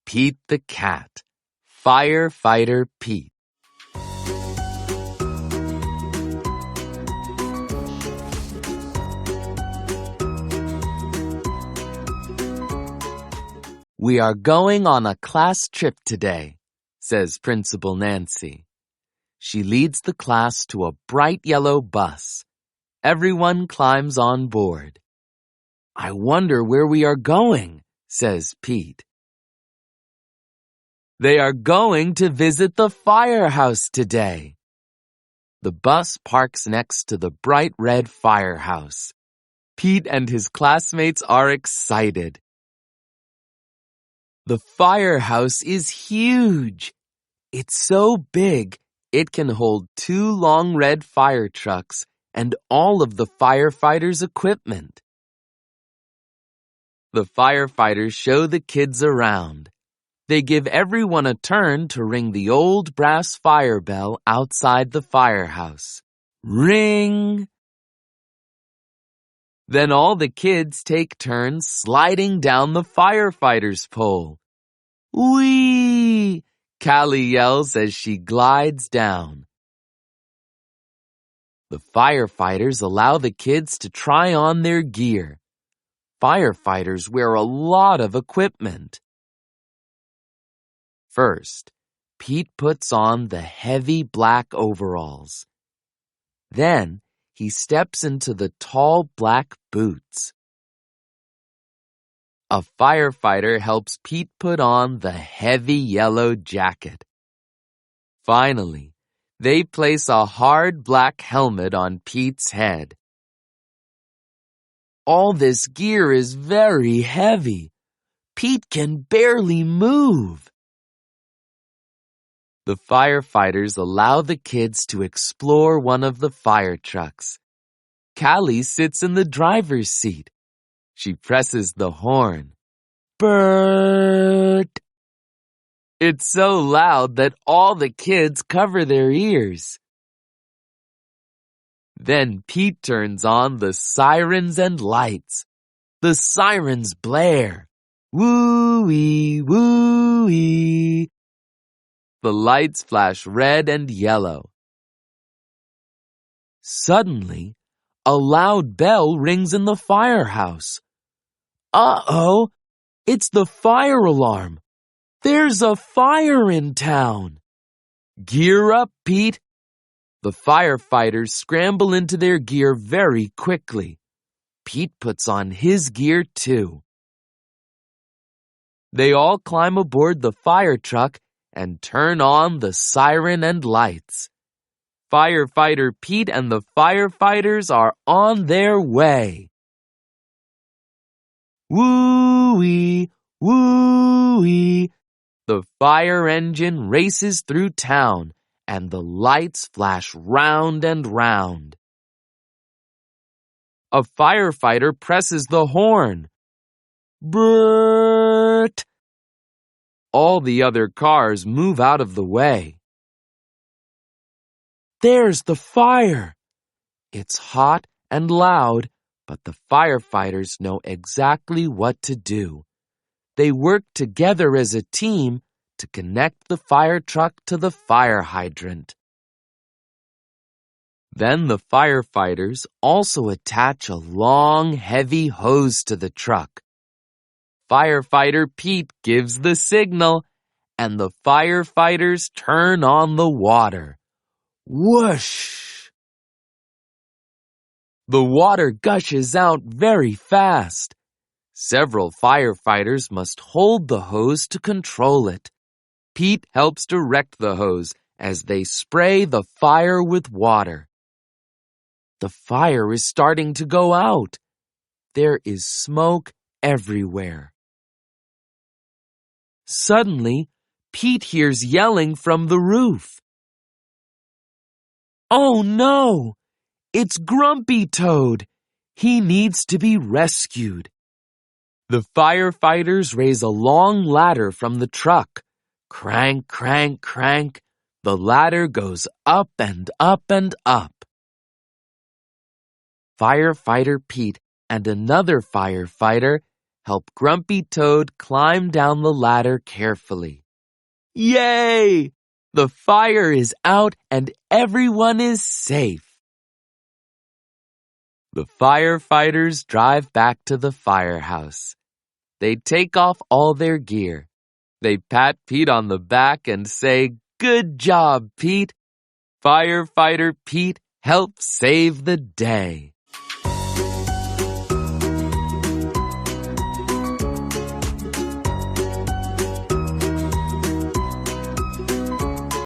Pete the cat. Firefighter Pete. We are going on a class trip today, says Principal Nancy. She leads the class to a bright yellow bus. Everyone climbs on board. I wonder where we are going, says Pete. They are going to visit the firehouse today. The bus parks next to the bright red firehouse. Pete and his classmates are excited. The firehouse is huge. It's so big, it can hold 2 long red fire trucks and all of the firefighters' equipment. The firefighters show the kids around. They give everyone a turn to ring the old brass fire bell outside the firehouse. Ring! Then all the kids take turns sliding down the firefighter's pole. Whee! Callie yells as she glides down. The firefighters allow the kids to try on their gear. Firefighters wear a lot of equipment. First, Pete puts on the heavy black overalls. Then, he steps into the tall black boots. A firefighter helps Pete put on the heavy yellow jacket. Finally, they place a hard black helmet on Pete's head. All this gear is very heavy. Pete can barely move. The firefighters allow the kids to explore one of the fire trucks. Callie sits in the driver's seat. She presses the horn. Bert! It's so loud that all the kids cover their ears. Then Pete turns on the sirens and lights. The sirens blare. Woo-wee, woo-wee. The lights flash red and yellow. Suddenly, a loud bell rings in the firehouse. Uh-oh! It's the fire alarm. There's a fire in town. Gear up, Pete. The firefighters scramble into their gear very quickly. Pete puts on his gear too. They all climb aboard the fire truck and turn on the siren and lights. Firefighter Pete and the firefighters are on their way. Woo-wee, woo-wee. The fire engine races through town, and the lights flash round and round. A firefighter presses the horn. Bert! All the other cars move out of the way. There's the fire! It's hot and loud, but the firefighters know exactly what to do. They work together as a team to connect the fire truck to the fire hydrant. Then the firefighters also attach a long, heavy hose to the truck. Firefighter Pete gives the signal, and the firefighters turn on the water. Whoosh! The water gushes out very fast. Several firefighters must hold the hose to control it. Pete helps direct the hose as they spray the fire with water. The fire is starting to go out. There is smoke everywhere. Suddenly, Pete hears yelling from the roof. Oh no! It's Grumpy Toad! He needs to be rescued. The firefighters raise a long ladder from the truck. Crank, crank, crank. The ladder goes up and up and up. Firefighter Pete and another firefighter help Grumpy Toad climb down the ladder carefully. Yay! The fire is out and everyone is safe. The firefighters drive back to the firehouse. They take off all their gear. They pat Pete on the back and say, "Good job, Pete. Firefighter Pete helped save the day."